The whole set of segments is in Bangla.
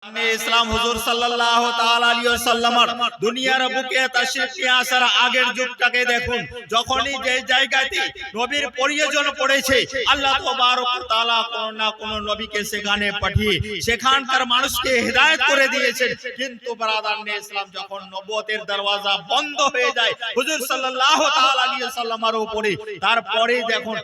ইসলাম হুজুর সাল্লাল্লাহু তাআলা আলাইহি ওয়াসাল্লামের দুনিয়ার বুকে তাশরীফ নিয়ে আসার আগের যুগটাকে দেখুন। যখনই যে জায়গাতে নবীর প্রয়োজন পড়েছে, আল্লাহ তাবারক ওয়া তাআলা কোন না কোন নবীকে সেখানে পাঠিয়ে সেখানকার মানুষকে হেদায়েত করে দিয়েছেন। কিন্তু ব্রাদারনে ইসলাম যখন নবুয়তের দরওয়াজা বন্ধ হয়ে যায় হুজুর সাল্লাল্লাহু তাআলা আলাইহি ওয়াসাল্লামের উপরে, তারপরে দেখুন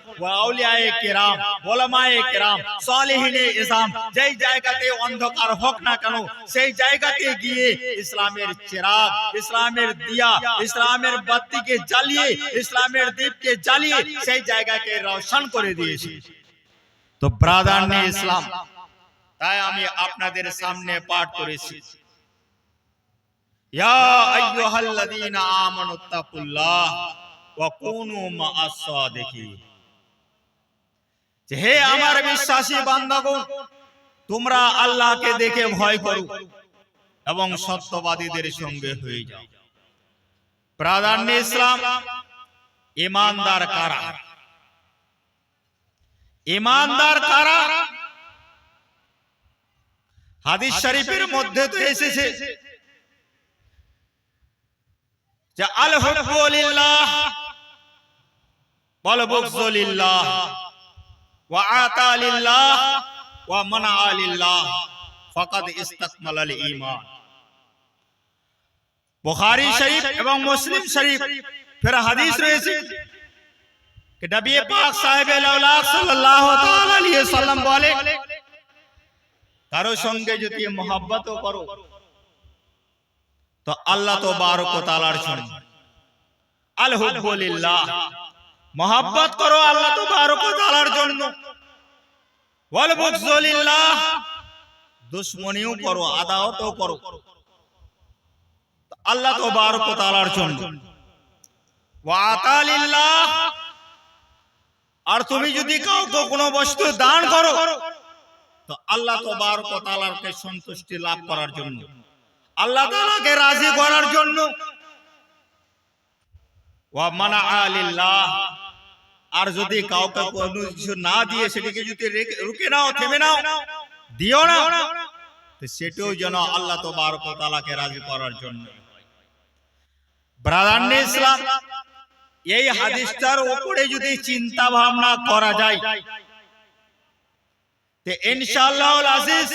আউলিয়ায়ে কেরাম, উলামায়ে কেরাম, সালেহিনে ইসলাম যেই জায়গাতে অন্ধকার হোক না কেন সেই জায়গাতে গিয়ে ইসলামের চিরাগ, ইসলামের দিয়া, ইসলামের বাতিকে জ্বালিয়ে, ইসলামের দীপকে জ্বালিয়ে সেই জায়গাকে রোশন করে দিয়েছে। তো ব্রাদারনে ইসলাম, তাই আমি আপনাদের সামনে পাঠ করেছি, ইয়া আইয়ুহাল্লাযীনা আমানুত্তাকুল্লাহ ওয়া কুনু মা'আস সাদিকিন। হে আমার বিশ্বাসী বান্দাগণ, তোমরা আল্লাহকে দেখে ভয় করো এবং সত্যবাদীদের সঙ্গে হয়ে যাও। প্রাধান্য ইসলাম, ঈমানদার কারা? ঈমানদার কারা? হাদিস শরীফের মধ্যে তো এসেছে যে আল হুব্বু লিল্লাহ ওয়াল বুগযু লিল্লাহ ওয়া আতা লিল্লাহ ওয়া মানা লিল্লাহ ফাকাদ ইসতাকমালাল ঈমান। বুখারী শরীফ এবং মুসলিম শরীফ ফির হাদিস রয়েছে कि नबी पाक साहिबे लौलाक सल्लल्लाहु ताला अलैहि वसल्लम बोले, কারো সঙ্গে যদি मोहब्बत করো তো আল্লাহ তাবারক ওয়া তাআলার জন্য। আল হুব্বু লিল্লাহ, मोहब्बत করো আল্লাহ তাবারক ওয়া তাআলার জন্য। ওয়াল বুগযু লিল্লাহ, দুশমনিও করো, আদাওয়াতও করো আল্লাহ তাবারক ওয়া তাআলার জন্য। ওয়া আতা লিল্লাহ, আর তুমি যদি কাউকে কোনো বস্তু দান করো তো আল্লাহ তাবারক ওয়া তাআলাকে সন্তুষ্টি লাভ করার জন্য, আল্লাহ তাআলাকে রাজি করার জন্য। ওয়া মানা লিল্লাহ, আর যদি কাউকে কোনো কিছু না দিয়ে সেটাকে যদি রুকে নাও, থেমে নাও, দিও না, তো সেটাও যেন আল্লাহ তাবারক ওয়া তাআলাকে রাজি করার জন্য। ব্রাদারনে ইসলাম, এই হাদিসটার উপরে যদি চিন্তা ভাবনা করা যায় তো ইনশাআল্লাহুল আজিজ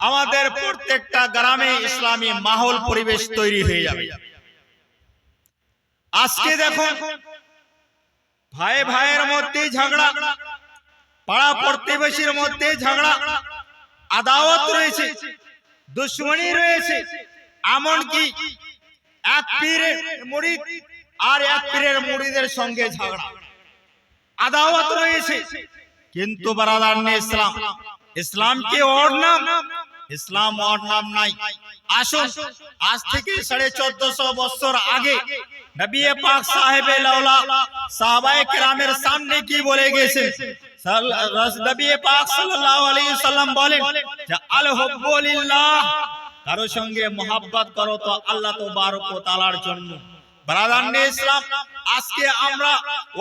আমাদের প্রত্যেকটা গ্রামে ইসলামী মাহৌল পরিবেশ তৈরি হয়ে যাবে। আজকে দেখুন ভাই ভাইয়ের মধ্যে ঝগড়া, পাড়া প্রতিবেশীর মধ্যে ঝগড়া, আদাওয়াত রয়েছে, দুশমনি রয়েছে, এমনকি এক পীরের মুরিদ আর এক পীরের মুরিদের সঙ্গে ঝগড়া, আদাওয়াত রয়েছে। কিন্তু ব্রাদারনে ইসলাম, ইসলাম কি ওর নাম? ইসলাম ওর নাম নাই। আসুন, আজ থেকে 1450 বছর আগে নবী পাক সাহেবে লাউলা সাহাবায়ে কেরামের সামনে কি বলে গেছেন? নবী পাক সাল্লাল্লাহু আলাইহি ওয়াসাল্লাম বলেন যে আল হুব্বু লিল্লাহ, কারো সঙ্গে মোহাব্বত করো তো আল্লাহ তাবারক ওয়া তাআলার জন্য। ব্রাদারনে ইসলাম, আজকে আমরা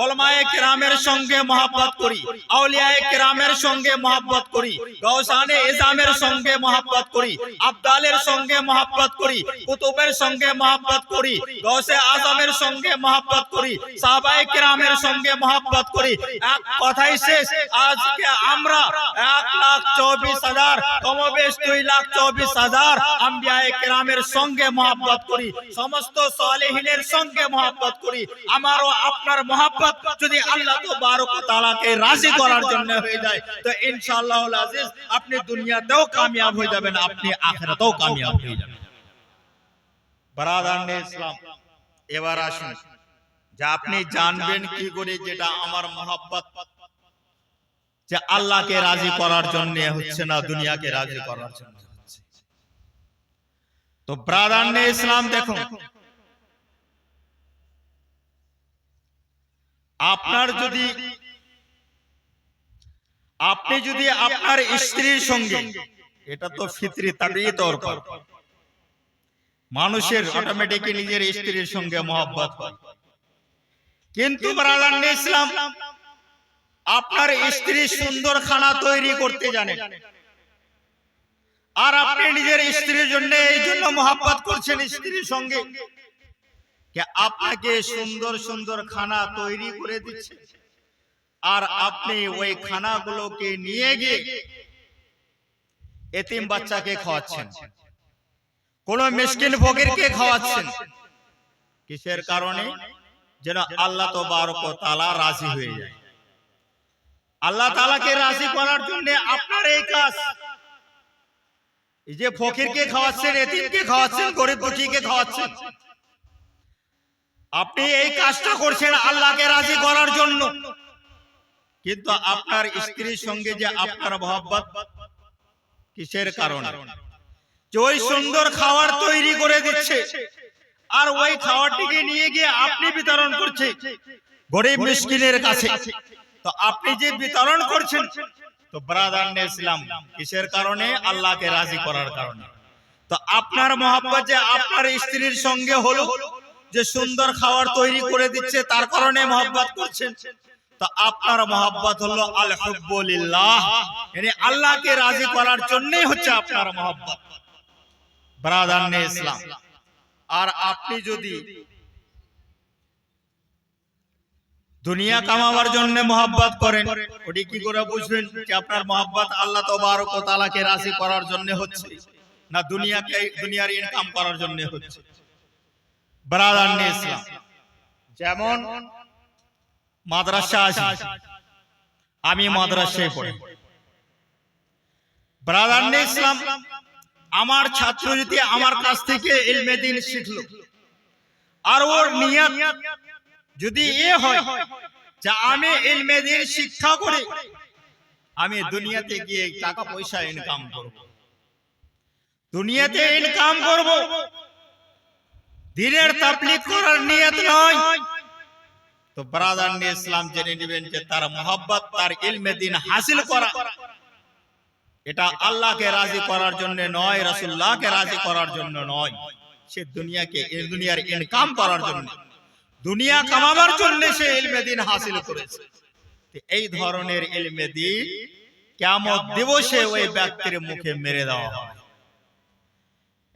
উলামায়ে কেরামের সঙ্গে মোহাব্বত করি, আউলিয়ায়ে কেরামের সঙ্গে মোহাব্বত করি, গাউসানে ইজামের সঙ্গে মোহাব্বত করি, আবদালের সঙ্গে মোহাব্বত করি, কুতুবের সঙ্গে মোহাব্বত করি, গাউসে আজমের সঙ্গে মোহাব্বত করি, সাহাবায়ে কেরামের সঙ্গে মোহাব্বত করি। এক কথাই শেষ, আজকে আমরা 1,24,000 কমবেশ 2,24,000 আম্বিয়ায়ে কেরামের সঙ্গে মোহাব্বত করি, সমস্ত সালেহিনের সঙ্গে মোহাব্বত করি। আমার ও আপনার মোহাব্বত যদি আল্লাহ তাবারক ওয়া তাআলাকে রাজি করার জন্য হয়ে যায় তো ইনশাআল্লাহুল আজিজ আপনি দুনিয়াতেও কামিয়াব হয়ে যাবেন, আপনি আখিরাতেও কামিয়াব হয়ে যাবেন। ব্রাদারনে ইসলাম, এবার আসুন যে আপনি জানবেন কি করে যেটা আমার মোহাব্বত যে আল্লাহকে রাজি করার জন্য হচ্ছে না, দুনিয়াকে রাজি করার জন্য হচ্ছে। তো ব্রাদারনে ইসলাম দেখুন, আপনি যদি আপনার স্ত্রীর সঙ্গে, এটা তো ফিতরি তাবিয়ত দরকার, মানুষের অটোমেটিক্যালি নিজের স্ত্রীর সঙ্গে মোহাব্বত হয়। কিন্তু ব্রাদারনে ইসলাম, আপনার স্ত্রী সুন্দর খানা তৈরি করতে জানে, আর আপনি নিজের স্ত্রীর জন্য এই জন্য মহব্বত করছেন স্ত্রীর সঙ্গে যে আপনাকে সুন্দর সুন্দর খানা তৈরি করে দিচ্ছে, আর আপনি ওই খানাগুলোকে নিয়ে গিয়ে এতিম বাচ্চাকে খাওয়াচ্ছেন, কোন মিসকিন ফকিরকে খাওয়াচ্ছেন। কিসের কারণে? যেন আল্লাহ তাবারক ওয়া তাআলা রাজি হয়ে যায়। আল্লাহ তাআলাকে রাজি করার জন্য আপনার এই কাজ, এই যে ফকিরকে খাওয়াচ্ছেন, এতিমকে খাওয়াচ্ছেন, গরিব দুঃখীকে খাওয়াচ্ছেন, আপনি এই কাজটা করছেন আল্লাহকে রাজি করার জন্য। কিন্তু আপনার স্ত্রীর সঙ্গে যে আপনার মহব্বত, কিসের কারণে? যে ওই সুন্দর খাবার তৈরি করে দিচ্ছে, আর ওই খাবারটিকে নিয়ে গিয়ে আপনি বিতরণ করছেন গরিব মিসকিনের কাছে। তো আপনি যে বিতরণ করছেন, তো ব্রাদার নে ইসলাম, কিসের কারণে? আল্লাহকে রাজি করার কারণে। তো আপনার মহব্বত যে আপনার স্ত্রীর সঙ্গে হলো, যে সুন্দর খাবার তৈরি করে দিচ্ছে, তার কারণে মহব্বত করছেন। তো আপনার মহব্বত হলো আল হুব্বু লিল্লাহ, মানে আল্লাহকে রাজি করার জন্যই হচ্ছে আপনার মহব্বত, ব্রাদার নে ইসলাম। আর আপনি যদি দুনিয়া কামাবার জন্য মহব্বত করেন, ওটি কি করে বুঝবেন যে আপনার মহব্বত আল্লাহ তাবারক ওয়া তাআলাকে রাজি করার জন্য হচ্ছে, না দুনিয়ার ইনকাম করার জন্য হচ্ছে? ব্রাদার নে ইসলাম, যেমন মাদ্রাসা আছে, আমি মাদ্রাসায় পড়ি, ব্রাদার নে ইসলাম, আমার ছাত্র যদি আমার কাছ থেকে ইলমে দ্বীন শিখলো, আর ওর নিয়ত যদি এ হয় যে আমি ইলমে দ্বীন শিক্ষা করে আমি দুনিয়াতে গিয়ে টাকা পয়সা ইনকাম করব, দুনিয়াতে ইনকাম করব, দ্বীনের তাবলীগ করার নিয়ত নয়, তো ব্রাদার নে ইসলাম জেনে নেবেন যে তার মহব্বত, তার ইলমে দ্বীন হাসিল করা, এটা আল্লাহকে রাজি করার জন্য নয়, রাসূলুল্লাহকে রাজি করার জন্য নয়, সে দুনিয়ার ইনকাম করার জন্য, দুনিয়া কামাবার জন্য সে ইলমে দ্বীন হাসিল করেছে। এই ধরনের ইলমে দ্বীন কিয়ামত দিবসে ওই ব্যক্তির মুখে মেরে দেওয়া হবে।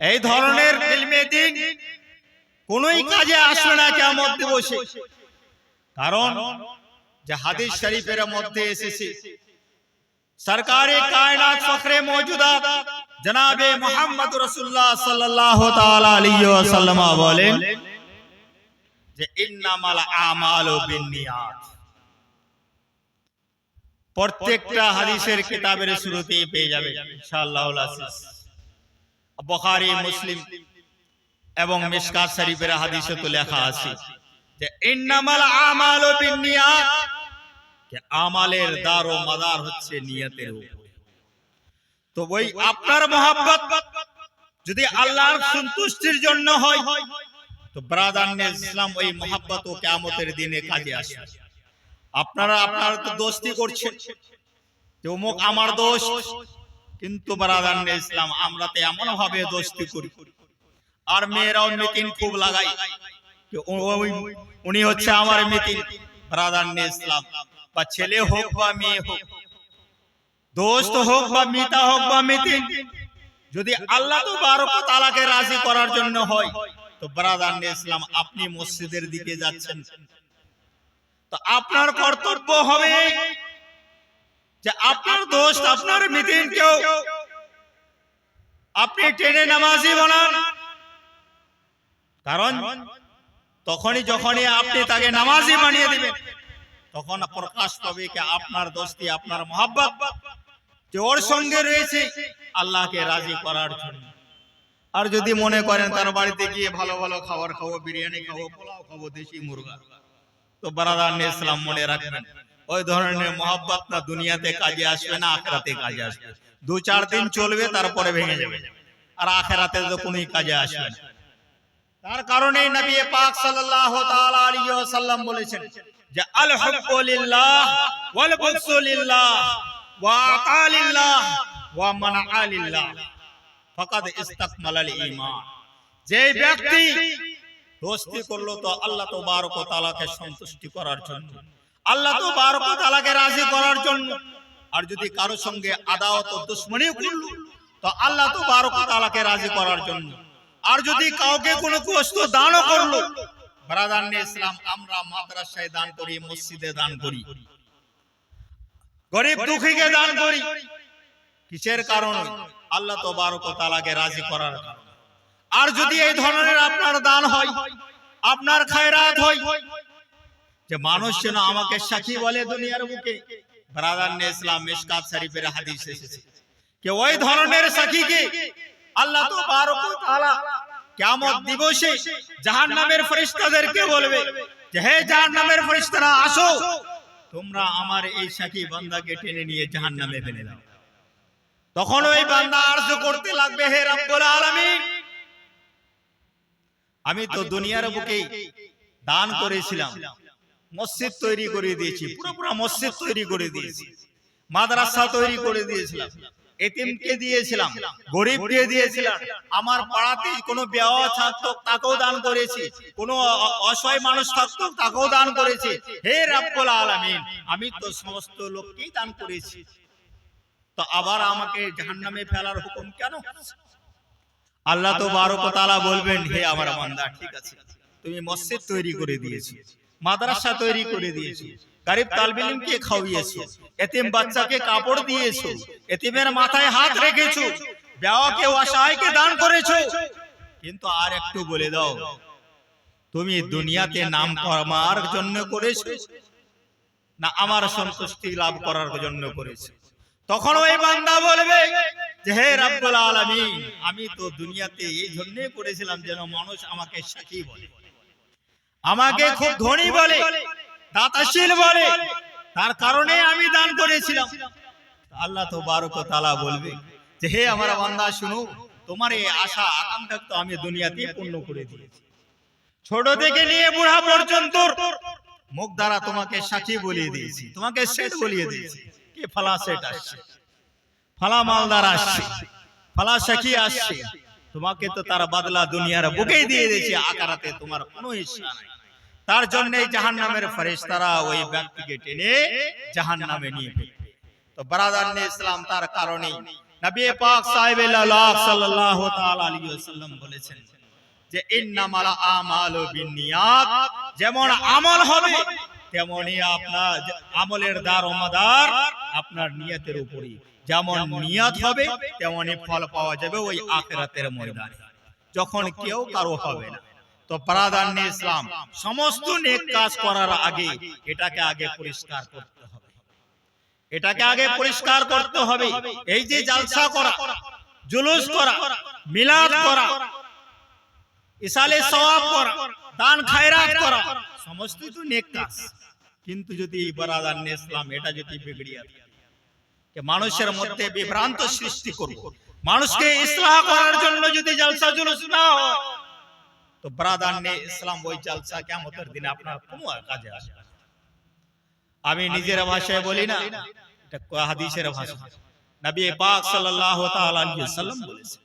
এই ধরনের ইলমে দ্বীন কোনই কাজে আসবে না কিয়ামত দিবসে, কারণ যে হাদিস শরীফের মধ্যে এসেছে, সরকারে কায়নাত ফখরে মওজুদাত জনাবে মুহাম্মদ রাসূলুল্লাহ সাল্লাল্লাহু তাআলা আলাইহি ওয়াসাল্লাম বলেন যে ইন্নামাল আমালু বিন্নিয়াত। প্রত্যেকটা হাদিসের কিতাবের শুরুতেই পেয়ে যাবে ইনশাআল্লাহুল আজিজ, বুখারী, মুসলিম এবং মিশকাত শরীফের হাদিসে তো লেখা আছে যে ইন্নামাল আমালু বিন্নিয়াত, যে আমালের দার ও মাদার হচ্ছে নিয়তের উপর। তো ওই আপনার মহব্বত যদি আল্লাহর সন্তুষ্টির জন্য হয়, তো ব্রাদার নে ইসলাম ওই মহব্বত ও কিয়ামতের দিনে কাজে আসবে। আপনারা তো দোস্তি করছেন যে অমুক আমার দোস্ত, কিন্তু ব্রাদার নে ইসলাম আমরা তো এমন ভাবে দোস্তি করি, আর মেয়েরাও মিটিং খুব লাগাই যে উনি হচ্ছে আমার মিটিং। ব্রাদার নে ইসলাম, বা ছেলে হোক বা মেয়ে হোক, দোস্ত হোক বা মিতা হোক বা মিতিন, যদি আল্লাহ তাবারক ওয়া তাআলাকে রাজি করার জন্য হয়, তো ব্রাদার নে ইসলাম আপনি মসজিদের দিকে যাচ্ছেন, তো আপনার কর্তব্য হবে যে আপনার দোস্ত, আপনার মিতিনকেও আপনি টেনে নামাজি বানান। কারণ যখনই আপনি তাকে নামাজি বানিয়ে দিবেন, তখন প্রকাশ পাবে যে আপনার দোস্তি, আপনার মহব্বত যে ওর সঙ্গে রয়েছে আল্লাহকে রাজি করার জন্য। আর যদি মনে করেন তার বাড়িতে গিয়ে ভালো ভালো খাবার খাবো, বিরিয়ানি খাবো, পোলাও খাবো, দেশি মুরগা, তো ব্রাদার নে ইসলাম মনে রাখবেন ওই ধরনের মহব্বত না দুনিয়াতে কাজে আসবে না, আখিরাতে কাজে আসবে। 2-4 দিন চলবে, তারপরে ভেঙে যাবে, আর আখিরাতে তো কোনোই কাজে আসবে না। তার কারণে নবী পাক সাল্লাল্লাহু তাআলা আলাইহি ওয়াসাল্লাম বলেছেন যে আল হুব্বু লিল্লাহ ওয়াল বুগযু লিল্লাহ ওয়া আতালিল্লাহ ওয়া মানআলিল্লাহ ফাকাদ ইসতাকমালাল ঈমান। যে ব্যক্তি দোস্তি করলো তো আল্লাহ তাবারক ওয়া তাআলাকে সন্তুষ্টি করার জন্য, আল্লাহ তাবারক ওয়া তাআলাকে রাজি করার জন্য, আর যদি কারো সঙ্গে আদাওয়াত ও দুশমনি করলো তো আল্লাহ তাবারক ওয়া তাআলাকে রাজি করার জন্য। আর যদি কাউকে কোনো বস্তু দানও করলো, ব্রাদার ইসলাম, আমরা মাদ্রাসায় দান করি, মসজিদে দান করি, গরিব দুঃখীকে দান করি, কিসের কারণে? আল্লাহ তাবারক ওয়া তাআলাকে রাজি করার কারণে। আর যদি এই ধরনের আপনার দান হয়, আপনার খায়রাত হয়, যে মানুষ যেন আমাকে সাক্ষী বলে দুনিয়ার বুকে, ব্রাদার ইসলাম, মিশকাত শরীফের হাদিস এসেছে যে ওই ধরনের সাক্ষীকে আল্লাহ তাবারক ওয়া তাআলা কিয়ামত দিবসে জাহান্নামের ফেরেশতাদেরকে বলবে যে হে জাহান্নামের ফেরেশতারা, আসো, তোমরা আমার এই সাক্ষী বান্দাকে টেনে নিয়ে জাহান্নামে ফেলে দাও। তখন ওই বান্দা আরজ করতে লাগবে, হে রব্বুল আলামিন, আমি তো দুনিয়ার বুকে দান করেছিলাম, মসজিদ তৈরি করে দিয়েছি, পুরো মসজিদ তৈরি করে দিয়েছি, মাদ্রাসা তৈরি করে দিয়েছিলাম, এতিমকে দিয়েছিলাম, গরিবকে দিয়েছিলাম, আমার পাড়াতে কোনো বিয়াহ থাকতো তাকেও দান করেছি, কোনো অসহায় মানুষ থাকতো তাকেও দান করেছি। হে রব্বুল আলামিন, আমি তো সমস্ত লোককেই দান করেছি, তো আবার আমাকে জাহান্নামে ফেলার হুকুম কেন? আল্লাহ তাবারক ওয়া তাআলা বলবেন, হে আমার বান্দা, ঠিক আছে, তুমি মসজিদ তৈরি করে দিয়েছো, মাদ্রাসা তৈরি করে দিয়েছো, গরিব তালিব ইলমকে খাওয়িয়েছো, এতিম বাচ্চাকে কাপড় দিয়েছো, এতিমের মাথায় হাত রেখেছো, বিয়াহকে অসহায়কে দান করেছো, কিন্তু আর একটু বলে দাও, তুমি দুনিয়াতে নাম করার জন্য করেছো না আমার সন্তুষ্টি লাভ করার জন্য করেছো? তখন ওই বান্দা বলবে যে হে রব্বুল আলামিন, আমি তো দুনিয়াতে এই জন্য করেছিলাম যেন মানুষ আমাকে সাক্ষী বলে, আমাকে খুব ধনী বলে, দাতাশীল বলে, তার কারণে আমি দান করেছিলাম। আল্লাহ তাবারক ওয়া তাআলা বলবে যে হে আমার বান্দা, শুনো, তোমার এই আশা আকাঙ্ক্ষা তো আমি দুনিয়াতে পূর্ণ করে দিয়েছি। ছোট থেকে নিয়ে বুড়া পর্যন্ত মুখ দ্বারা তোমাকে সাক্ষী বলিয়ে দিয়েছি, তোমাকে সেট বলিয়ে দিয়েছি, কে ফালা সেট আসছে, ফালা মালদার আসছে, ফালা সাক্ষী আসছে, তোমাকে তো তার বদলা দুনিয়ার বুকেই দিয়ে দিয়েছি, আখিরাতে তোমার কোনো হিস্সা নাই। তার জন্য জাহান্নামের ফেরেশতারা ওই ব্যক্তিকে টেনে জাহান্নামে নিয়ে ফেলবে। তো ব্রাদার ইসলাম, তার কারণে নবী পাক সাল্লাল্লাহু তাআলা আলাইহি ওয়াসাল্লাম বলেছেন যে ইন্নামাল আমালু বিন্নিয়াত, যেমন আমল হবে তেমনি আপনার আমলের দারোমদার আপনার নিয়তের উপরই, যেমন নিয়ত হবে তেমনি ফল পাওয়া যাবে ওই আখিরাতের ময়দানে, যখন কেউ কারো হবে না। তো ব্রাদার ইসলাম, সমস্ত নেক কাজ করার আগে এটাকে আগে পরিষ্কার করতে হবে, এটাকে আগে পরিষ্কার করতে হবে। এই যে জালসা করা, জুলুস করা, মিলাদ করা, ইসালে সওয়াব করা, দান খায়রাত করা, সমস্ত তো নেক কাজ, কিন্তু যদি ব্রাদার ইসলাম এটা যদি বিগড়িয়ে থাকে, যে মানুষের মধ্যে বিভ্রান্ত সৃষ্টি করব, মানুষকে ইসলাহ করার জন্য যদি জালসা জুলুস না হয়, তো ব্রাদার ইসলাম ওই জালসা কিয়ামতের দিনে আপনার কোনো কাজে আসবে না। আমি নিজের ভাষায় বলি না, এটা হাদিসের ভাষা, নবী পাক সাল্লাল্লাহু তাআলা আলাইহি ওয়াসাল্লাম বলেছেন,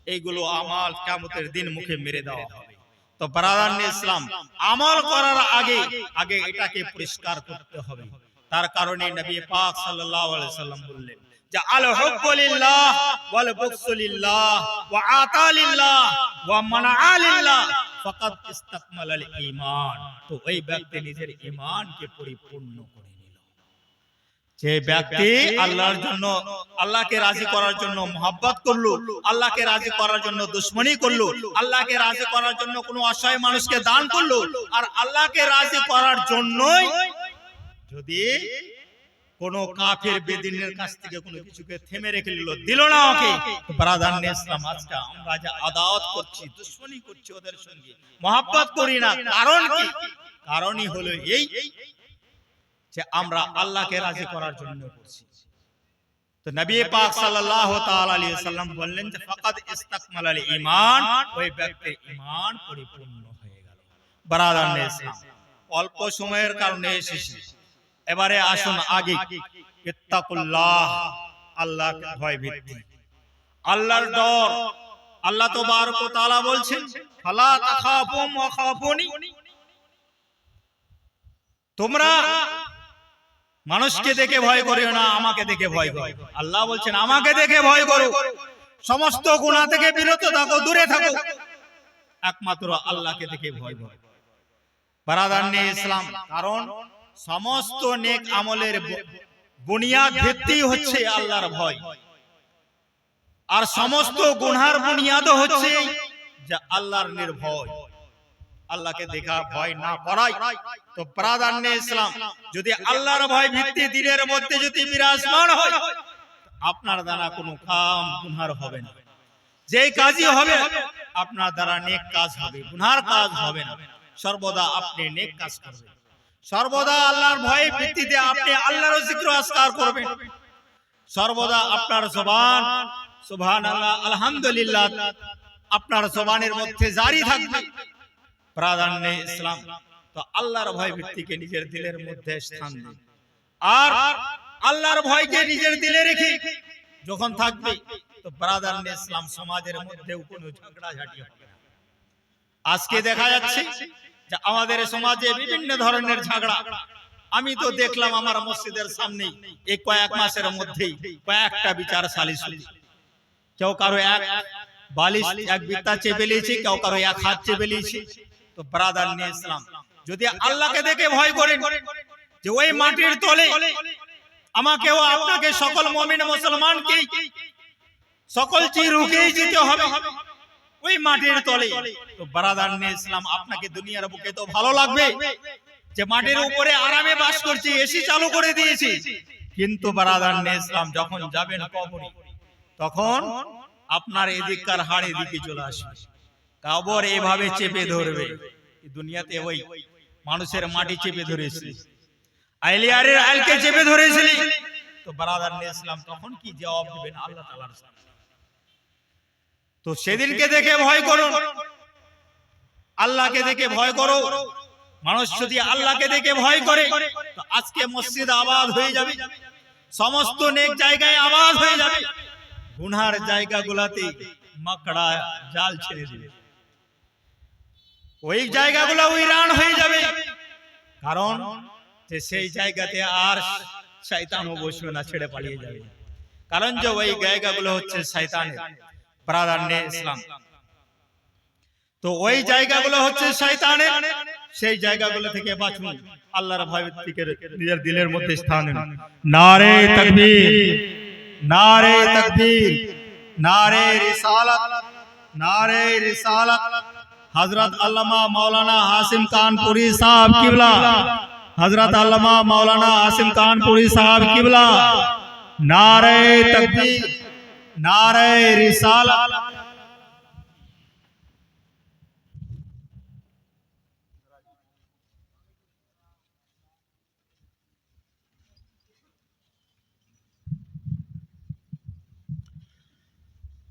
এইগুলো আমল কিয়ামতের দিন মুখে মেরে দেওয়া হবে। তো ব্রাদার ইসলাম, আমল করার আগে আগে এটাকে পরিষ্কার করতে হবে। তার কারণে নবী পাক সাল্লাল্লাহু আলাইহি ওয়াসাল্লাম বললেন যে আল হুব্বু লিল্লাহ ওয়াল বুগযু লিল্লাহ ওয়া আতা লিল্লাহ ওয়া মানআ লিল্লাহ ফাকাদ ইসতাকমালাল ঈমান। তো ওই ব্যক্তি নিজের ঈমানকে পরিপূর্ণ করে নিল। যে ব্যক্তি আল্লাহর জন্য, আল্লাহকে রাজি করার জন্য মহব্বত করলো, আল্লাহকে রাজি করার জন্য দুশমনি করলো, আল্লাহকে রাজি করার জন্য কোনো অসহায় মানুষকে দান করলো, আর আল্লাহকে রাজি করার জন্যই যদি কোন কাফের বেদিনের কাছ থেকে কোনো কিছুকে থেমে রেখে দিল না ওকে, ব্রাদার ইসলাম, আজকে আমরা যে আদাওয়াত করছি, দুশমনি করছি ওদের সঙ্গে, মহব্বত করি না, কারণ কি? কারণই হলো এই যে আমরা আল্লাহকে রাজি করার জন্য করছি। তো নবী পাক সাল্লাল্লাহু তাআলা আলাইহি ওয়াসাল্লাম বললেন যে ফাকাদ ইসতাকমালাল ঈমান, ওই ব্যক্তির ঈমান পরিপূর্ণ হয়ে গেল। ব্রাদার ইসলাম, অল্প সময়ের কারণে এসেছি, এবারে আসুন আগে ইত্তাকুল্লাহ, আল্লাহকে ভয় ভীতি, আল্লাহর ডর। আল্লাহ তাবারক ওয়া তাআলা বলছেন ফালা তাখাফু ওয়া খাফুনি, তোমরা মানুষকে দেখে ভয় করিও না, আমাকে দেখে ভয় করো। আল্লাহ বলছেন আমাকে দেখে ভয় করো। সমস্ত গুনাহ থেকে বিরত থাকো, দূরে থাকো, একমাত্র আল্লাহকে দেখে ভয় করো। বারাদারনে ইসলাম, কারণ সমস্ত নেক আমলের বুনিয়াদ ভিত্তি হচ্ছে আল্লাহর ভয়, আর সমস্ত গুনার বুনিয়াদও হচ্ছে যে আল্লাহর নির্ভয়। আল্লাহকে দেখা ভয় না করাই তো প্রাধান্য ইসলাম। যদি আল্লাহর ভয় ভিত্তি দিলের মধ্যে যদি বিরাজমান হয়, আপনার দ্বারা কোনো কাম গুনার হবে না। যে কাজই হবে আপনার দ্বারা নেক কাজ হবে, গুনার কাজ হবে না। সর্বদা আপনি নেক কাজ করবেন, সর্বদা আল্লাহর ভয় ভিত্তিতে আপনি আল্লাহর জিকির আজকার করবেন। সর্বদা আপনার জবান সুবহানাল্লাহ আলহামদুলিল্লাহ আপনার জবানের মধ্যে জারি থাকবে। প্রাধান্য ইসলাম তো আল্লাহর ভয় ভিত্তিকে নিজের দিলের মধ্যে স্থান দিন, আর আল্লাহর ভয়কে নিজের দিলে রেখে যখন থাকবে তো প্রাধান্য ইসলাম সমাজের মধ্যেও কোনো ঝগড়াঝাটি হবে না। আজকে দেখা যাচ্ছে যে আমাদের সমাজে বিভিন্ন ধরনের ঝগড়া। আমি তো দেখলাম আমার মসজিদের সামনে এই কয়েক মাসের মধ্যেই কয়েকটা বিচার সালিশ হলো। কেউ কারো এক বালিশ এক বিত্তা চেপে নিয়েছে, কেউ কারো এক হাত চেপে নিয়েছে। তো ব্রাদার নিয়ে ইসলাম, যদি আল্লাহকে দেখে ভয় করেন যে ওই মাটির তলে আমাকেও আপনাকে সকল মুমিন মুসলমানকে সকল চিরুকেই যেতে হবে ওই মাটির তলে, তো ব্রাদার নিয়ে ইসলাম আপনাকে দুনিয়ার বুকে তো ভালো লাগবে যে মাটির উপরে আরামে বাস করছি, এসি চালু করে দিয়েছি, কিন্তু ব্রাদার নিয়ে ইসলাম যখন যাবেন কবরে তখন আপনার এদিককার হাড় এদিকে চলে আসবে, কবর এভাবে চেপে ধরবে। দুনিয়াতে ওই মানুষের মাটি চেপে ধরেছিল, আইলিয়ারের আইলকে চেপে ধরেছিল, তো ব্রাদার নিয়ে ইসলাম তখন কি জবাব দিবেন আল্লাহ তাআলার সামনে? তো সেদিনকে দেখে ভয় করো, আল্লাহকে দেখে ভয় করো। মানুষ যদি আল্লাহকে দেখে ভয় করে তো আজকে মসজিদ আবাদ হয়ে যাবে, সমস্ত নেক জায়গায় আবাদ হয়ে যাবে, গুনার জায়গাগুলোতে মাকড়া জাল ছেড়ে দিবে, ওই জায়গাগুলো উইরান হয়ে যাবে। কারণ যে সেই জায়গাতে আর শয়তানও বসবে না, ছেড়ে পালিয়ে যাবে। কারণ যে ওই জায়গাগুলো হচ্ছে শয়তানের। প্রাধান্য ইসলাম তো ওই জায়গাগুলো হচ্ছে শয়তানের, সেই জায়গাগুলো থেকে বাঁচুন, আল্লাহর ভয় থেকে নিজের দিলের মধ্যে স্থান দিন। নারে তাকবীর, নারে তাকবীর, নারে রিসালাত, নারে রিসালাত। হযরত আল্লামা মাওলানা হাশিম কানপুরি সাহেব কিবলা, হযরত আল্লামা মাওলানা হাশিম কানপুরি সাহেব কিবলা। নারে তাকবীর, নারে রিসালাত।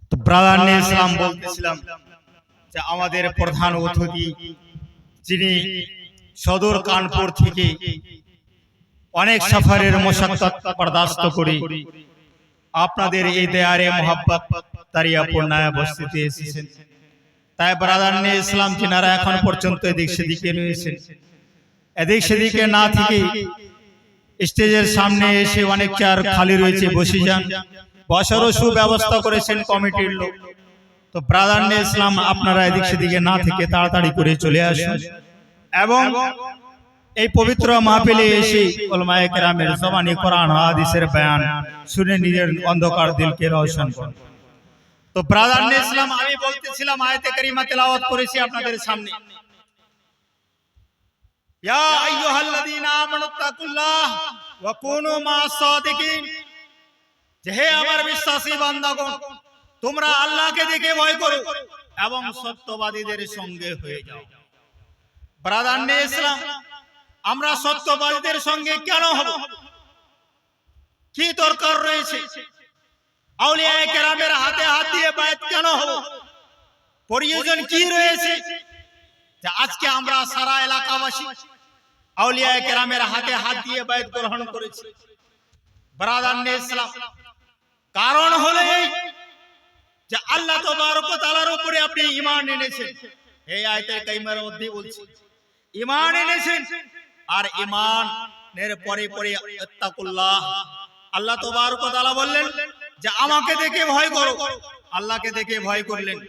তো প্রাধান্য ইসলাম বলতেছিলাম যে আমাদের প্রধান অতিথি যিনি সদর কানপুর থেকে অনেক সফরের মশাক্কত বরদাস্ত করে আপনাদের এই দেয়ারে মোহাব্বত তারিয়াপুর নয়া বস্তিতে এসেছেন, তাই প্রাধান্য ইসলাম যিনারা এখন পর্যন্ত এদিক সেদিকে রয়েছেন, এদিক সেদিকে না থেকে স্টেজের সামনে এসে অনেক চেয়ার খালি রয়েছে, বসে যান। বসারও সুব্যবস্থা করেছেন কমিটির লোক। তো প্রাধান্য ইসলাম আপনারা এদিক সেদিকে না থেকে তাড়াতাড়ি করে চলে আসুন এবং এই পবিত্র মাহফিলে এসে উলামায়ে কেরামের জবানি কোরআন হাদিসের বয়ান শুনে নিজের অন্ধকার দিলকে রওশন করুন। তো প্রাধান্য ইসলাম আমি বলতেছিলাম, আয়াতে কারিমা তেলাওয়াত করেছি আপনাদের সামনে, ইয়া আইয়ুহাল্লাযীনা আমানুত্তাকুল্লাহ ওয়া কুনু মা'আস সাদিকিন। যে হে আমার বিশ্বাসী বান্দাগণ, তোমরা আল্লাহকে দেখে ভয় করো এবং সত্যবাদীদের সঙ্গে হয়ে যাও। প্রাধান্য ইসলাম, আমরা সত্যবাদীদের সঙ্গে কেন হব? কি দরকার রয়েছে? আউলিয়ায়ে কেরামের হাতে হাত দিয়ে বায়াত কেন হব? প্রয়োজন কি রয়েছে যে আজকে আমরা সারা এলাকাবাসী আউলিয়ায়ে কেরামের হাতে হাত দিয়ে বায়াত গ্রহণ করেছি? প্রাধান্য ইসলাম, কারণ হলো এই যে আল্লাহ তাবারক ওয়া তাআলার উপরে আপনি ঈমান এনেছেন। এই আয়াতের কারিমার মধ্যে বলছি ঈমান এনেছেন, আর ঈমানের পরে পরে ইত্তাকুল্লাহ। আল্লাহ তাবারক ওয়া তাআলা বললেন যে আমাকে দেখে ভয় করো, আল্লাহকে দেখে ভয় করলেন,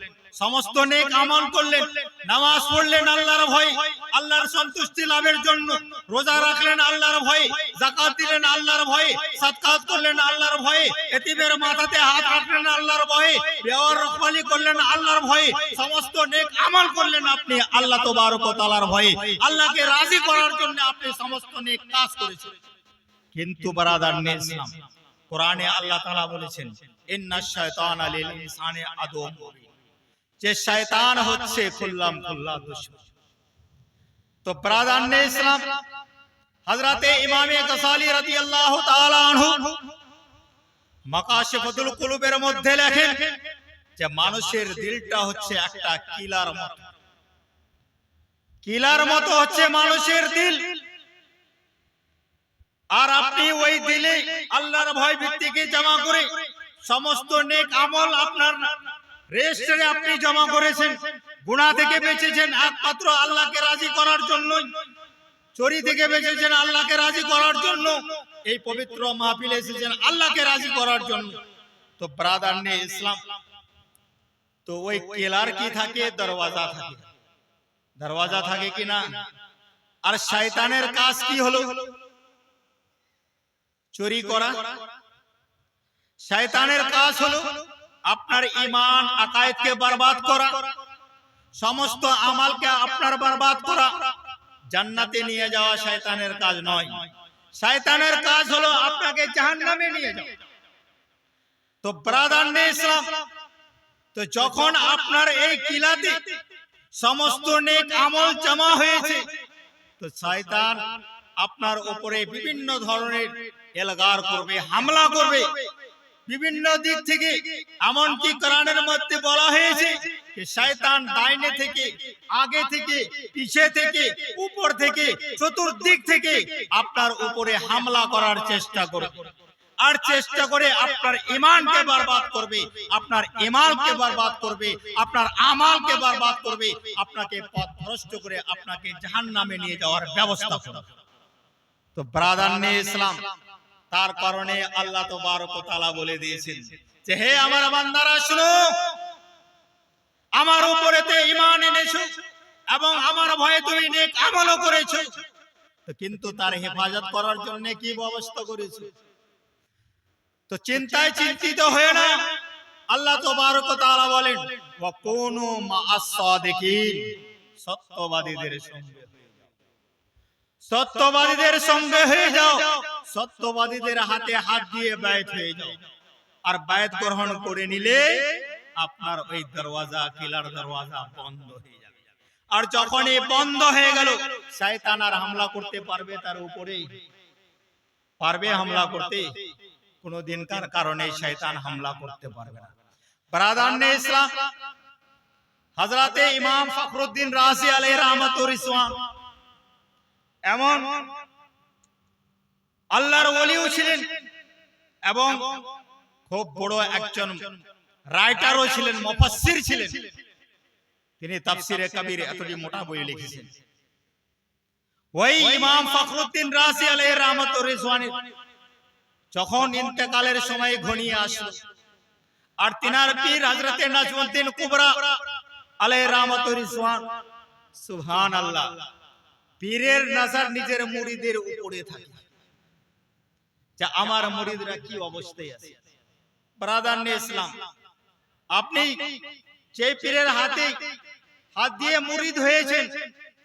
সমস্ত নেক আমল করলেন, নামাজ পড়লেন আল্লাহর ভয়ে, আল্লাহর সন্তুষ্টি লাভের জন্য, রোজা রাখলেন আল্লাহর ভয়ে, যাকাত দিলেন আল্লাহর ভয়ে, সাদকাত করলেন আল্লাহর ভয়ে, এতিমের মাথাতে হাত রাখলেন আল্লাহর ভয়ে, বেওয়ার রখবালি করলেন আল্লাহর ভয়ে, সমস্ত নেক আমল করলেন আপনি আল্লাহ তাবারক ওয়া তাআলার ভয়ে, আল্লাহকে রাজি করার জন্য আপনি সমস্ত নেক কাজ করেছেন। কিন্তু ব্রাদার নে ইসলাম, কোরআনে আল্লাহ তাআলা বলেছেন ইন্নাশ শায়তানা লিল ইনসানি আদুউম মুবিন, যে শয়তান হচ্ছে খুল্লাম খুল্লা দুশমন। তো ব্রাদার নে ইসলাম, হযরতে ইমামে গসালি রাদিয়াল্লাহু তাআলা আনহু মাকাশিফুল কুলুবের মধ্যে লেখেন যে মানুষের দিলটা হচ্ছে একটা কিলার মতো, কিলার মতো হচ্ছে মানুষের দিল। আর আপনি ওই দিলে আল্লাহর ভয় ভিত্তিকে জমা করে সমস্ত নেক আমল আপনার রেজিস্টারে আপনি জমা করেছেন, গুনাহ থেকে বেঁচেছেন একমাত্র আল্লাহকে রাজি করার জন্য, চুরি থেকে বেঁচেছেন আল্লাহকে রাজি করার জন্য, এই পবিত্র মাহফিলে এসেছেন আল্লাহকে রাজি করার জন্য। তো ব্রাদার নে ইসলাম, তো ওই কেলার কি থাকে? দরওয়াজা থাকে, দরওয়াজা থাকে কিনা? আর শয়তানের কাজ কি হলো? চুরি করা। শয়তানের কাজ হলো আপনার ঈমান আকায়েদকে বরবাদ করা, সমস্ত আমলকে আপনার বরবাদ করা। জান্নাতে নিয়ে যাওয়া শয়তানের কাজ নয়, শয়তানের কাজ হলো আপনাকে জাহান্নামে নিয়ে যাওয়া। তো ব্রাদার নে ইসলাম, তো যখন আপনার এই কিলাতে সমস্ত নেক আমল জমা হয়েছে, তো শয়তান আপনার উপরে বিভিন্ন ধরনের এলগার করবে, হামলা করবে বিভিন্ন দিক থেকে। এমনকি কোরআনের মধ্যে বলা হয়েছে যে শয়তান ডাইনে থেকে, আগে থেকে, পিছে থেকে, উপর থেকে, চতুর্দিক থেকে আপনার উপরে হামলা করার চেষ্টা করবে, আর চেষ্টা করে আপনার ঈমানকে বরবাদ করবে, আপনার ঈমানকে বরবাদ করবে, আপনার আমালকে বরবাদ করবে, আপনাকে পথভ্রষ্ট করে আপনাকে জাহান্নামে নিয়ে যাওয়ার ব্যবস্থা করবে। তো ব্রাদার নে ইসলাম, তার কারণে আল্লাহ তাবারক ওয়া তাআলা বলে দিয়েছেন যে হে আমার বান্দারা শুনো, আমার উপরেতে ঈমান এনেছো এবং আমার ভয়ে তুমি নেক আমলও করেছো, কিন্তু তার হেফাজত করার জন্য কি ব্যবস্থা করেছো? তো চিন্তায় চিন্তিত হয়ে না, আল্লাহ তাবারক ওয়া তাআলা বলেন ওয়া কুনু মা'আস সাদিকিন, সত্যবাদীদের সঙ্গে, সত্যবাদীদের সঙ্গে হয়ে যাও, সত্যবাদীদের হাতে হাত দিয়ে বায়াত হয়ে যাও। আর বায়াত গ্রহণ করে নিলে আপনার ওই দরওয়াজা, কিলার দরওয়াজা বন্ধ হয়ে যাবে। আর যখন এই বন্ধ হয়ে গেল, শয়তান আর হামলা করতে পারবে তার উপরে? পারবে হামলা করতে? কোন দিনকার কারণে শয়তান হামলা করতে পারবে না। ব্রাদার নে ইসলাম, হযরতে ইমাম ফখরুদ্দিন রাজি আলাইহি রাহমাতুর রিজওয়ান এমন আল্লাহর ওলিও ছিলেন এবং খুব বড় একজন রাইটারও ছিলেন, মুফাসসির ছিলেন। তিনি তাফসীরে কবির এতটি মোটা বই লিখেছেন। ওই ইমাম ফখরুদ্দিন রাজি আলাইহি রাহমাতুর রিজওয়ান যখন ইন্তেকালের সময় ঘনিয়ে আসলো, আর তিনার পীর হযরতে নাজমুদ্দিন কুবরা আলাইহি রাহমাতুর রিজওয়ান, সুবহানাল্লাহ, পীরের নজর নিজের মুরিদের উপরে থাকে যে আমার মুরিদরা কি অবস্থায় আছে। ব্রাদার নে ইসলাম, আপনি যে পীরের হাতে হাত দিয়ে মুরিদ হয়েছেন,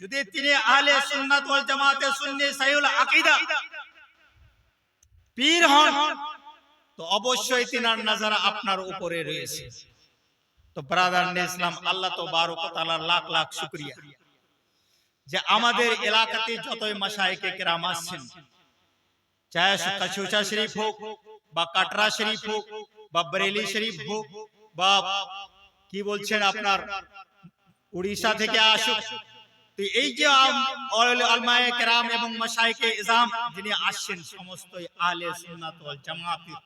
যদি তিনি আহলে সুন্নাত ওয়াল জামাতে সুন্নি সাহিহুল আকীদা পীর হন, তো অবশ্যই তিনার নজর আপনার উপরে রয়েছে। তো ব্রাদার নে ইসলাম, আল্লাহ তাবারক ওয়া তাআলার লাখ লাখ শুকরিয়া যে আমাদের এলাকাতে যতই মাশায়েখে কেরাম আসছেন, চাহে কাচুচা শরীফ হোক বা কাটরা শরীফ হোক বা বরেলি শরীফ হোক বা কি বলছেন আপনার উড়িষ্যা থেকে আসুক, তো এই যে উলামায়ে কেরাম এবং মাশায়েখে ইজাম যিনি আসছেন, সমস্ত আহলে সুন্নাত ওয়াল জামাতের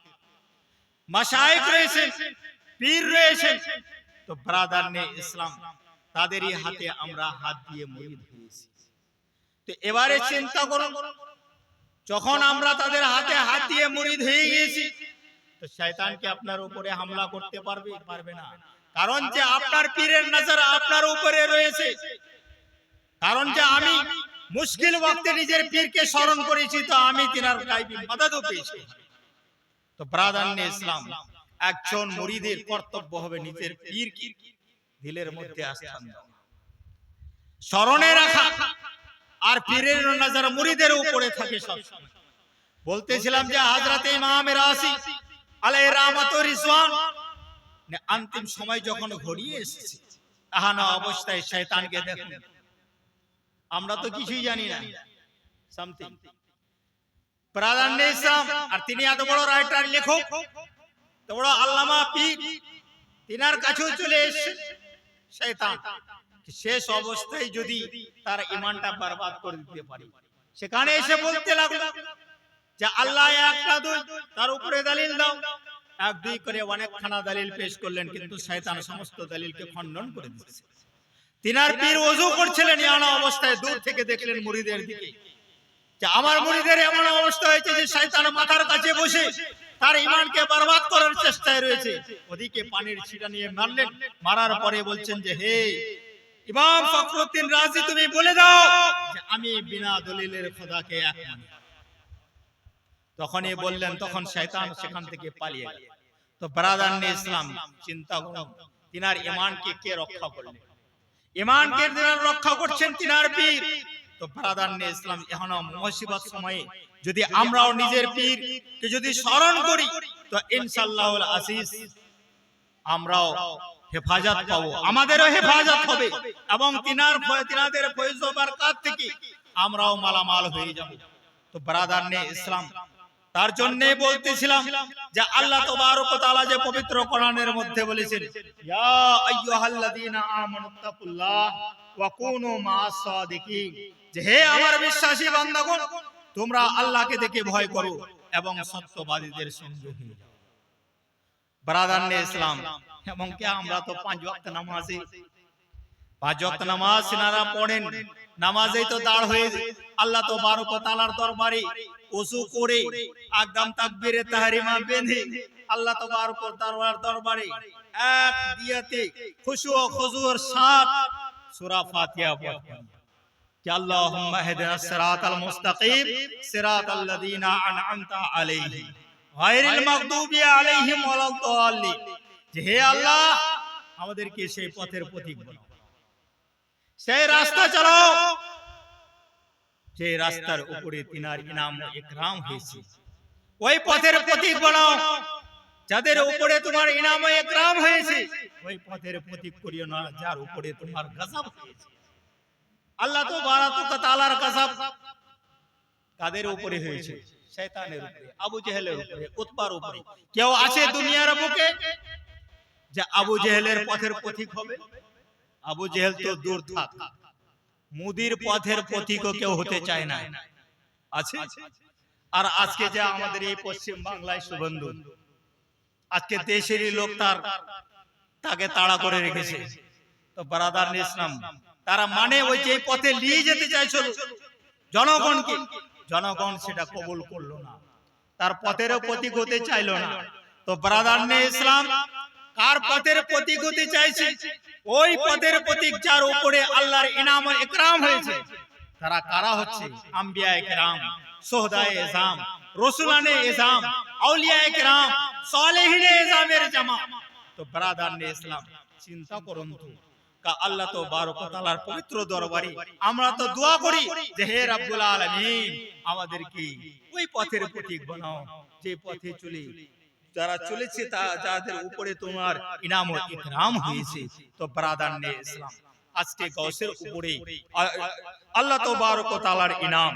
মাশায়েখ রয়েছেন, পীর রয়েছেন। তো ব্রাদার নে ইসলাম, তাদেরই হাতে আমরা হাত দিয়ে মুরিদ হয়েছি। তো এবারে চিন্তা করুন, যখন আমরা তাদের হাতে হাত দিয়ে মুরিদ হয়ে গিয়েছি, তো শয়তান কি আপনার উপরে হামলা করতে পারবে? পারবে না। কারণ যে আপনার পীরের নজর আপনার উপরে রয়েছে, কারণ যে আমি মুশকিল ওয়াক্তে নিজের পীরকে স্মরণ করেছি, তো আমি তিনার গায়বী মদদও পেয়েছি। তো ব্রাদারনে ইসলাম, একজন মুরিদের কর্তব্য হবে নিজের পীরকে দিলের মধ্যে স্থান দেওয়া, স্মরণে রাখা, আর পীরের নজর মুরিদের উপরে থাকে সবসময়। বলতেছিলাম যে হযরত ইমাম রাসি আলাইহি রাহমাত ওয়া রিজওয়ান অন্তিম সময় যখন ঘড়িয়ে এসেছে, তাহানা অবস্থায় শয়তানকে দেখুন, আমরা তো কিছুই জানি না, সামথিং প্রাধান্য ইসলাম, আর তিনি এত বড় রাইটার, লেখক, এত বড় আল্লামা পীর, তিনার কাছেও চলে এসেছে শয়তান। শেষ অবস্থায় যদি তার ঈমানটা বরবাদ করে দিতে পারে, সেখানে এসে বলতে লাগলো যে আল্লাহ এক না দুই, তার উপরে দলিল দাও। এক দুই করে অনেকখানা দলিল পেশ করলেন, কিন্তু শয়তান সমস্ত দলিলকে খণ্ডন করে দিয়েছে। তিনার পীর ওযু করছিলেন, এমন অবস্থায় দূর থেকে দেখলেন মুরিদের দিকে যে আমার মুরিদের এমন অবস্থা হয়েছে যে শয়তান মাথার কাছে বসে তার ঈমানকে বরবাদ করার চেষ্টায় রয়েছে। ওদিকে পানির ছিটা নিয়ে মারলেন, মারার পরে বলছেন যে হে ইমাম ফখরুদ্দিন রাজি, তুমি বলে দাও যে আমি বিনা দলিলের খোদাকে এক মানি। তখনই বললেন, তখন শয়তান সেখান থেকে পালিয়ে গেল। তো ব্রাদারনে ইসলাম, চিন্তা করুন, তিনার ঈমানকে কে রক্ষা করলেন? ঈমানকে রক্ষা করছেন তিনার পীর। তো ব্রাদারনে ইসলাম, এখন মুসিবত সময়ে যদি আমরাও নিজের পীরকে যদি স্মরণ করি, তো ইনশাআল্লাহুল আজিজ আমরাও হেফাজত পাবো, আমাদেরও হেফাজত হবে, এবং তিনাদের ফয়জ ও বরকত থেকে আমরাও মালামাল হয়ে যাব। তো ব্রাদারনে ইসলাম, তার জন্য বলতেছিলাম যে আল্লাহ তাবারক ওয়া তাআলা যে পবিত্র কোরআনের মধ্যে বলেছেন, ইয়া আইয়ুহাল্লাযীনা আমানুত্তাকুল্লাহ ওয়া কুনু মা'আস সাদিকিন, যে হে আমার বিশ্বাসী বান্দাগণ, তোমরা আল্লাহকে দেখে ভয় করো এবং সত্যবাদীদের সঙ্গে হয়ে যাও। ব্রাদারনে ইসলাম, এবং কি আমরা তো 5 ওয়াক্ত নামাজি, 5 ওয়াক্ত নামাজ সিনারা পড়েন, নামাজেই তো দাঁড় হয়ে আল্লাহ তাবারক ওয়া তাআলার দরবারে ওযু করে একদম তাকবীরে তাহরিমা বেঁধে আল্লাহ তাবারক ওয়া তাআলার দরবারে এক দিয়াতে খুশু ও খুজুর সাথ সূরা ফাতিহা পড়েন कि अल्लाहुम्मा इहदिना सिराताल मुस्तकीम सिराताल लदीना अनअमता अलैहिम गायरिल मगदूबि अलैहिम ওয়ালাদ দাল্লিন, যে হে আল্লাহ আমাদেরকে সেই পথের পথিক বানাও, সেই রাস্তা চালাও যে রাস্তার উপরে তিনার ইনাম ও ইকরাম হয়েছে, ওই পথের পথিক বানাও যাদের উপরে তোমার ইনাম ও ইকরাম হয়েছে, ওই পথের পথিক করিও না যার উপরে তোমার গজব হয়েছে। আল্লাহ তাবারক ওয়া তাআলার গজব কাদের উপরে হয়েছে? শয়তানের উপরে, আবু জেহেলের উপরে, উতবার উপরে। কেউ আছে দুনিয়ার বুকে যে আবু জেহেলের পথের পথিক হবে? আবু জেহেল তো দূর থাক, মুদির পথের পথিকও কেউ হতে চায় না, আছে? আর আজকে যে আমাদের এই পশ্চিম বাংলায় সুবন্ধু, আজকে দেশেরই লোক তাকে তাড়া করে রেখেছে। তো ব্রাদারনে ইসলাম, তারা মানে ওই যে পথে নিয়ে যেতে চাইছিল জনগণকে, জনগণ সেটা কবুল করলো না, তার পথেরও প্রতীক হতে চাইলো না। তো ব্রাদারনে ইসলাম, কার পথের প্রতীক হতে চাইছে? ওই পথের প্রতীক যার উপরে আল্লাহর ইনাম ও ইকরাম হয়েছে। তারা কারা হচ্ছে? আম্বিয়ায়ে কেরাম, শুহাদায়ে ইজাম, রাসূলানে ইজাম, আউলিয়ায়ে কেরাম, সালেহিনে ইজামের জামা। তো ব্রাদারনে ইসলাম, চিন্তা করুন তো, আল্লাহ তাবারক ওয়া তাআলার পবিত্র দরবারে আমরা তো দোয়া করি যে হে রব্বুল আলামিন আমাদেরকে ওই পথের প্রতীক বানাও যে পথে চলে যারা চলেছে যাদের উপরে তোমার ইনাম ও ইকরাম হয়েছে। তো ব্রাদারনে ইসলাম, আজকে গাউসের উপরে আল্লাহ তাবারক ওয়া তাআলার ইনাম,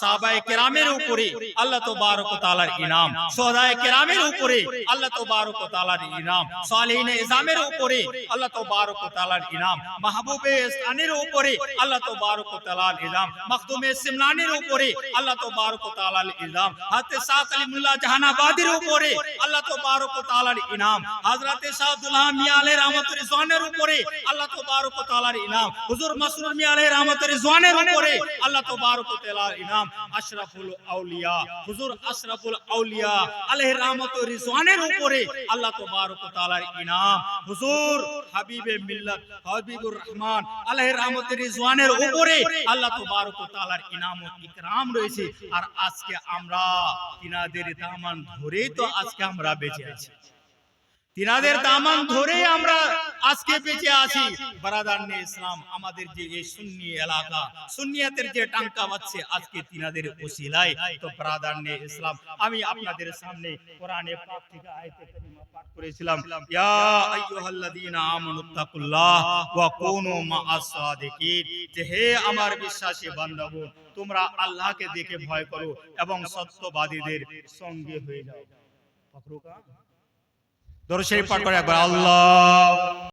সাহাবায়ে কেরামের উপরে আল্লাহ তাবারক ওয়া তাআলার ইনাম, শুহাদায়ে কেরামের উপরে আল্লাহ তাবারক ওয়া তাআলার ইনাম, সালেহিনে ইজামের উপরে আল্লাহ তাবারক ওয়া তাআলার ইনাম, মাহবুবে ইসলামের উপরে আল্লাহ তাবারক ওয়া তাআলার ইনাম, মখদুমে সিমনানির উপরে আল্লাহ তাবারক ওয়া তাআলার ইনাম, হযরত শাহ কালিমুল্লাহ জাহানাবাদীর উপরে আল্লাহ তাবারক ওয়া তাআলার ইনাম, হযরত শাহ আব্দুল্লাহ মিয়া আলাইহি রহমাতুর রিজওয়ানের উপরে আল্লাহ তাবারক ওয়া তাআলার ইনাম, হুজুর মাসরুর মিয়া আলাইহি রহমাতুর রিজওয়ানের উপরে আল্লাহ তাবারক ওয়া তাআলার ইনাম আশরাফুল আউলিয়া হুজুর আশরাফুল আউলিয়া আলাইহির রহমত ও রিজওয়ানের উপরে আল্লাহ তাবারক ওয়া তাআলার ইনাম হুজুর হাবিবে মিল্লাত হাবিবুর রহমান আলাইহির রহমত ও রিজওয়ানের উপরে আল্লাহ তাবারক ওয়া তাআলার ইনাম ও ইকরাম রয়েছে। আর আজকে আমরা তিনাদের দামান ধরেই তো আজকে আমরা বেঁচে আছি, তিনাদের দামান ধরে আমরা আজকে বেঁচে আছি। বারাদারনে ইসলাম, আমাদের যে এই সুন্নি এলাকা, সুন্নিয়াতের যে টাঙ্কা বাজছে আজকে তিনাদের ওসিলায়। তো বারাদারনে ইসলাম, আমি আপনাদের সামনে কোরআনে পাক থেকে আয়াতে কারিমা পাঠ করেছিলাম, ইয়া আইয়ুহাল্লাযীনা আমানুত্তাকুল্লাহ ওয়া কুনু মাআস সাদিকিন, যে হে আমার বিশ্বাসী বান্দাগণ, তোমরা আল্লাহকে দেখে ভয় করো এবং সত্যবাদীদের সঙ্গে হয়ে যাও। দরুদ শরীফ পাঠ করে একবার আল্লাহ।